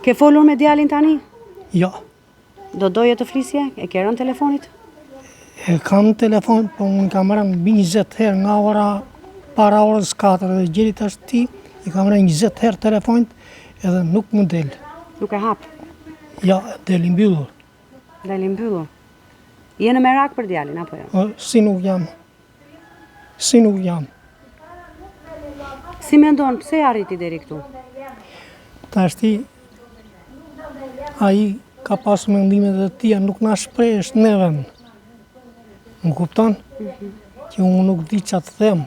Ke folur me djalin tani? Jo. Do doje të flisje? E ke rënë telefonit? E kam telefon, po unë kam rënë 20 herë nga ora para orës 4 dhe gjerit është ti, i kam rënë 20 herë telefonit edhe nuk më del. Nuk e hap? Ja, del i mbyllur. Del i mbyllur. Je në merak për djalin, apo jo? Si nuk jam. Si nuk jam. Si mendon, pse arriti deri këtu? Tashti, ai ka pasur mendimet e tia, nuk na shprehesh neven. Më kupton? Që unë nuk di që të them.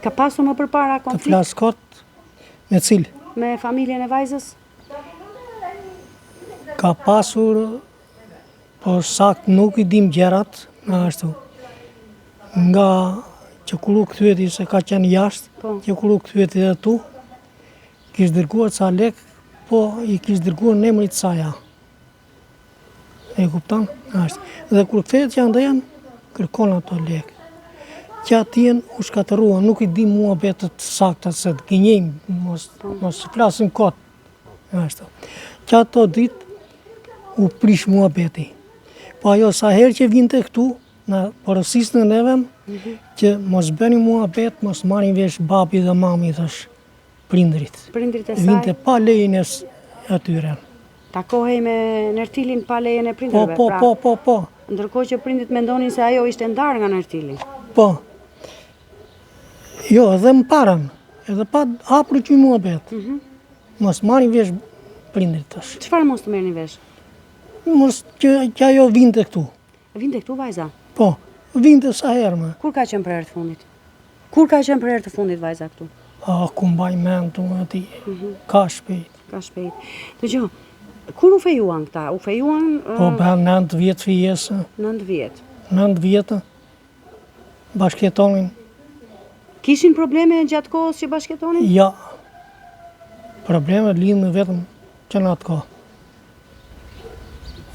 Ka pasur më përpara Të konflikt flas kot me cilë. me familjen e vajzës? Ka pasur, po sakt nuk i dim gjerat, na ashtu. Nga që kur u kthyti se ka qenë jashtë, Po. që kur u kthyti edhe tu, kish dërguar ca lek, po i kish dërguar në emrit saja. E kupton? Ashtë. Dhe kur kthehet që andajën, kërkon ato lek. Që atjen u shkatërua, nuk i di mua betët sakta se të gënjejmë, mos flasim kot. Ashtu. Që ato ditë u prish mua beti. Po ajo sa herë që vinte këtu, na porosis në nevem, që mos bëni mua bet, mos marrin vesh babi dhe mami, thash, prindrit. Prindrit e saj? Vinte pa lejen e atyre. Takohej me Nertilin pa lejen e prindërve? Po. Ndërkohë që prindit mendonin se ajo ishte ndarë nga Nertili? Po. Jo, edhe më parën, edhe pa hapur që mua bet. Mos marrin vesh prindrit, thash. Çfarë mos të merrni vesh? Mos që ajo vinte këtu. Vinte këtu vajza? Po, vinte sa herë më. Kur ka qenë për herë të fundit? Kur ka qenë për herë të fundit vajza këtu? Ku mbaj mend unë ati, ka shpejt. Ka shpejt. Dëgjoj, kur u fejuan këta? U fejuan Po bën 9 vjet fejesë, 9 vjet. 9 vjetë, bashkjetonin. Kishin probleme gjatë kohës që bashkëtonin? Ja, probleme lidhën vetëm që në atë kohë.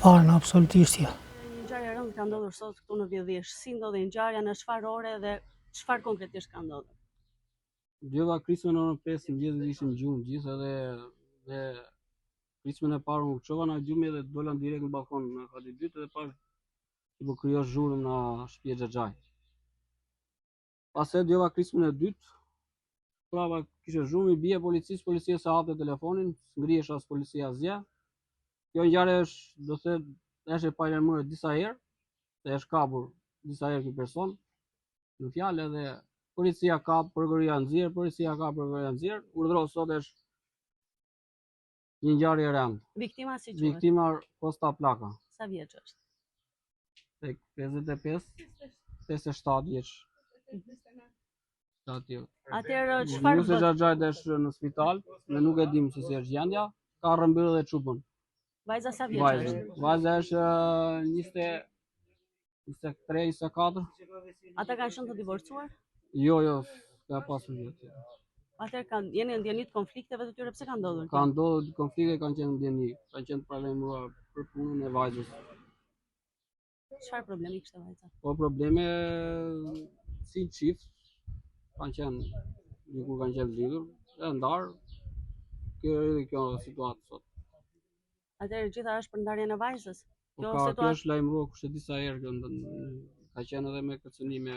Farën, absolutisht ja. Një ngjarje e rëndë ka ndodhur sot këtu në Vjedhjesh. Si ndodhi ngjarja, në çfarë ore dhe çfarë konkretisht ka ndodhur? Djeva krismën orën 5 mëngjesit ishim gjumë gjithë dhe krismën e parë u çova në gjumë dhe dola direkt në balkon në kati dytë dhe pash që po krijosh zhurmë në shtëpi Xhaxhaj. Pas e djeva krismën e dytë, prapa kishe zhurmë, i bie policia se hapte telefonin, ngrihesh as policia asgjë. Kjo ngjarje është, do të është e paralajmëruar disa herë, dhe është kapur disa herë ky person. Në fjalë edhe policia ka prokuroria nxjerr, urdhëron sot është një ngjarje e rëndë. Viktima si quhet? Viktima Kosta Plaka. Sa vjeç është? Tek 55, 57 vjeç. Atëherë çfarë Nëse Xhaxhajt është në spital, ne nuk e dim se si është gjendja, ka rrëmbyrë dhe çupën. Vajza sa vjeç është? Vajza është 23, 24. Ata kanë qenë të divorcuar? Jo, ka pasur gjë. Atëherë jeni ndjenjë të konflikteve të tyre, pse kanë ndodhur? Ka ndodhur konflikte, kanë qenë ndjenjë, kanë qenë të paralajmëruar për punën e vajzës. Çfarë problemi kishte vajza? Po probleme si çift, kanë qenë, diku kanë qenë lidhur, e ndarë, kjo situatë sot. Atëherë gjitha është për ndarjen e vajzës? Kjo është lajmëruar kushte disa herë, ka qenë edhe me kërcënime,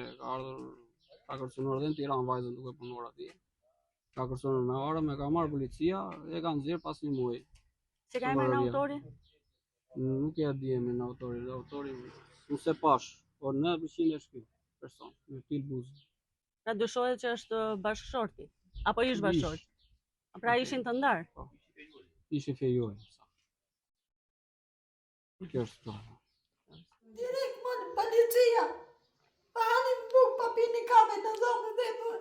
ka kërcënuar edhe në Tiranë vajzën duke punuar atje. Ka kërcënuar me armë, ka marrë policia e ka nxjerr pas një muaji. Si ka emrin autori? Nuk e di emrin autorin, nuk se pash, por 9% është ky person, Nertil Buzi. Pra dyshohet që është bashkëshorti, apo ish bashkëshort? Pra ishin të ndarë? Po. Ishin fejuar. Kjo është klaro. Direkt më në policia. Pa hanin buk, pa pini kafe në zonë dhe për.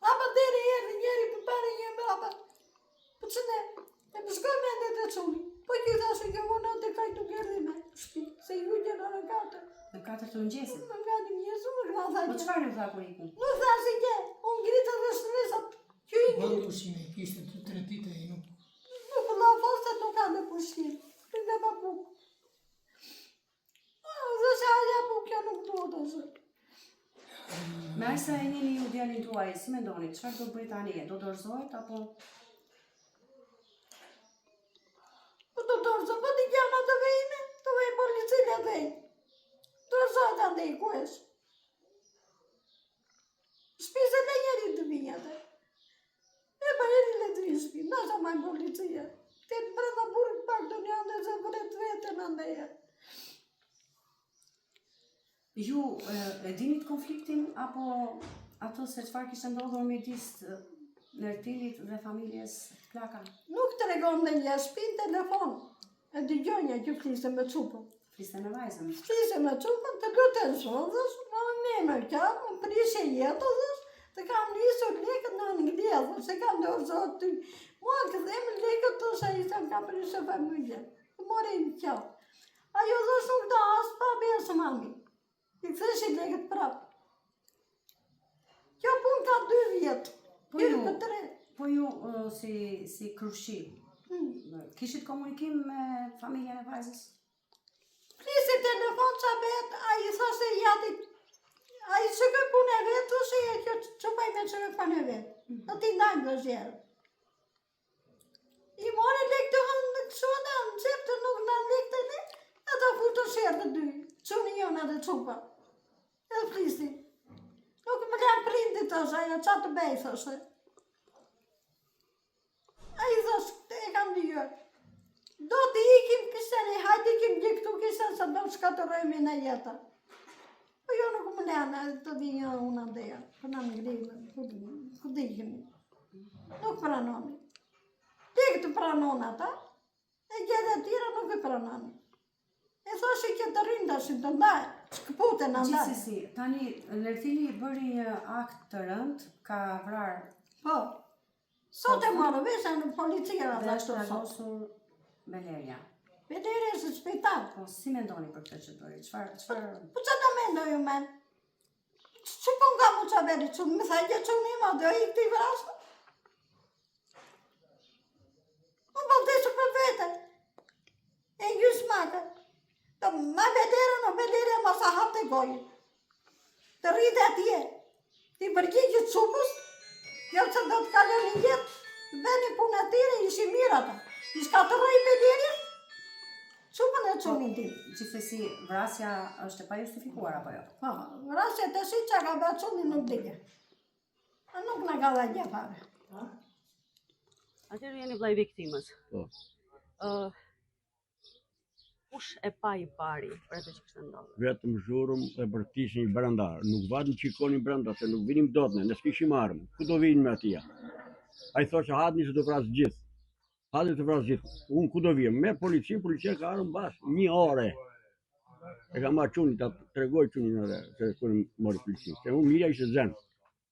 Ama deri njeri për pare një mrapa. Po që ne, e më shkoj me në të quni. Po që ta se kjo më të kaj të gjerdi me shpi. Se ju një në 4. Në 4 të mëngjesit? Në nga një njësë, më këma tha një. Po çfarë ju tha kur ikun? Nuk tha se një, unë gritë dhe shtresat. Që i një. Në ushime, kishte të 3 dite e nuk. Nuk la fostet nuk ka në pushtim. Në pa buk. Dhe që aja bukja nuk duhet ose. Me aq sa e njeni ju djalin tuaj, si mendoni, çfarë do bëj tani? Do dorëzohet apo? vejme, të vej policile vej. Të zot andej kuesh. Shpise në njeri të vijate. E pa njeri le të vijë shpi, nasa majnë policia. Të të brenda burë pak të një andë se për të vetën andeja. Ju e dinit konfliktin apo ato se çfarë kishte ndodhur midis Nertilit dhe familjes Klaka? Nuk të regon në një shpinë telefon. E dëgjonja që fliste me cupën. Fliste me vajzën. Fliste me cupën të lutën shodhës, në me kja, më prishe jetëdhës, të kam njësur lekët në ngledhë, se kam dorëzot të... Mua këdhem lekët të se i sem kam prishe familje. Të mori në kja. Ajo dhës nuk da asë pa besë mami. I këtheshi lekët prapë. Kjo pun ka 2 vjetë. Po ju si krushi, kishit komunikim me familjen e vajzës? Flisi telefon që bet, a i thoshe jatit, a i që këj punë e vetë, të që e kjo që bëj me që këj punë e vetë, të ti ndajnë gëzjerë. I more lek të hëllë në qona, në qepë të nuk në lek të ne, e të fu të shërë të dy, qëni jona dhe qupa. E flisi. Nuk më lërë prindit të shë, ajo qatë të bej, thoshe. A i thoshe, e kam dhjërë. Do të ikim kështëri, hajtë ikim gjiktu kështëri, se do shkatërojme në jetë. Po jo nuk më lërë të dhjë unë andeja, për në ngrimë, ku dikim. Nuk pranomi. Tek të pranon ata, e gjede tira nuk e pranoni. E thoshe që të rindashin të ndajë, shkëpute në ndajë. Gjithsesi, tani Nertili bëri një akt të rënd, ka vrarë. Po, sot e marrë vesha në policia Dhe dhe është ashtu sot. ragosur Beleria. Vedere se spital. Po si mendoni për këtë që bëri? Çfarë? Po që të mendoj u men? Që po nga mu që veri që më thaj që që një ma dhe i këti vrasë? Më po të që për vete. E gjysë makë. Të ma vedere ma sa hap të gojë. Të rritë atje. Ti përgjigje cupës, jo që do të kalon një jetë, veni punë atyre, ishi mirë ata. I shkatëroj vedere, cupën e qunin ti. Gjithsesi, vrasja është e pa justifikuar apo jo? Po, vrasja të shi që ka bërë qunin nuk dike. A nuk në ka dhe një fare. Atëherë jeni vllai viktimës. Po. Kush e pa i pari për atë që kishte ndodhur? Vetëm zhurëm e bërtishin brenda. Nuk vadin qikonin brenda, se nuk vinim dot ne s'kishim armë. Ku do vinim me atia? Ai thoshe hadni se do vras gjithë. Hadni të vras gjithë. Unë ku do vijem? Me policia ka armë bas 1 orë. E ka marrë qunin, ta tregoj qunin edhe se kur mori policia. Se unë mirja ishte zën.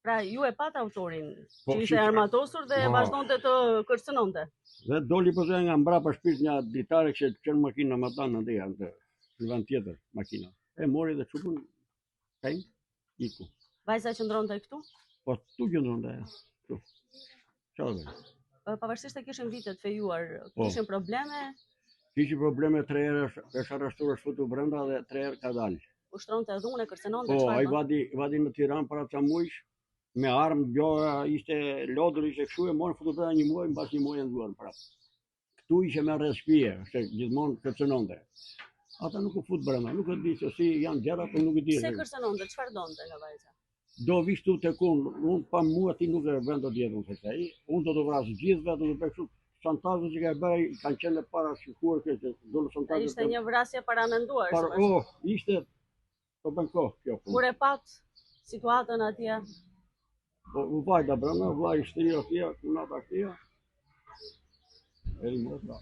Pra ju e pat autorin Po, që ishte shifra. armatosur dhe Po. vazhdonte të kërcënonte. Dhe doli po nga mbrapa shtëpisë një ditare që çon makina më tan ndaj anë. Në vend tjetër makina. E mori dhe çupun. Kaj iku. Vajza qëndronte këtu? Po tu qëndronte ajo. Tu. Çfarë? Pavarësisht se kishin vitet fejuar, Po. kishin probleme, Kishte probleme 3 herë, është arrestuar, është futur brenda dhe 3 herë ka dalë. ushtronte dhunë, kërcënonte, Po, ai çfarë? vadi në Tiranë para ca muajsh me armë, gjoja ishte lodër, ishte kështu e morën futur brenda 1 muaj, mbas 1 muaj e nxuan prapë. Ktu ishte me rreth shtëpie, se gjithmonë kërcënonte. Ata nuk u fut brenda, nuk e di se si janë gjëra, po nuk e di. Pse kërcënonte, çfarë donte nga vajza? Do vishtu tek unë pa mua ti nuk e vend do tjetër se ai. Unë do të vrasë gjithëve, do të bëj kështu. Shantazhe që ka bërë kanë qenë para shikuar këtë, do të shantazhe. Ishte një vrasje paramenduar. Ishte po bën kohë kjo punë. Kur e pat situatën atje, Po u vajta brenda, vllai shtri atje, punat atje. Eri mos da.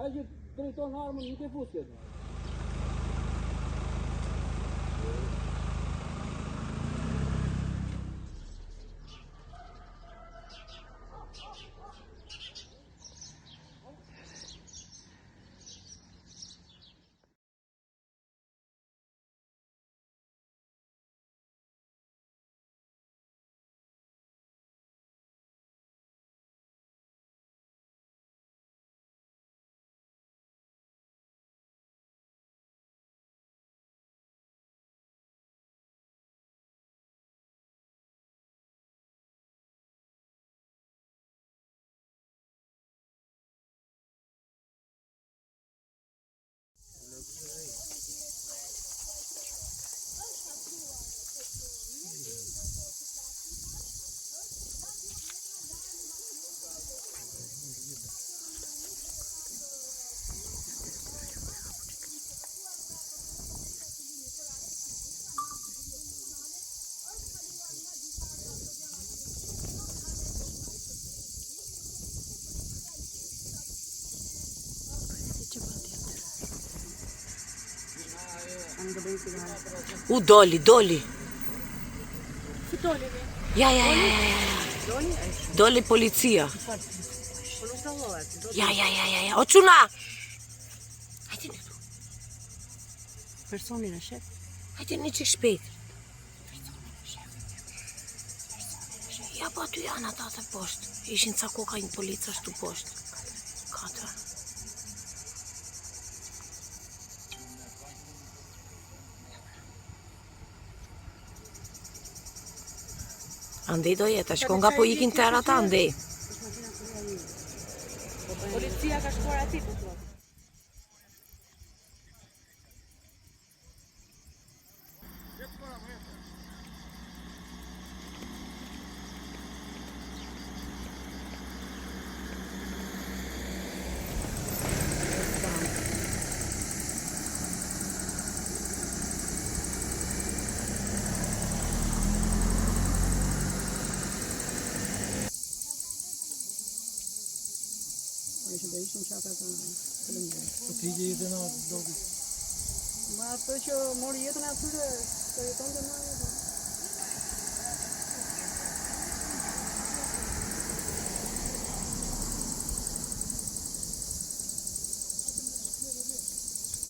Ai që drejton armën nuk e fusket. U doli. Doli? Ja. Doli policia. Po nuk dallohet. Ja. O çuna. Hajde në këtu. Personin e shef. Hajde një çik shpejt. Ja, po aty janë ata të poshtë. Ishin ca koka një polica ashtu poshtë. 4. Andej do jetë, shko nga po ikin tërë ata, andej. Policia ka shkuar aty po thot. Ma ato që mori jetën atyre, të jeton të marrë.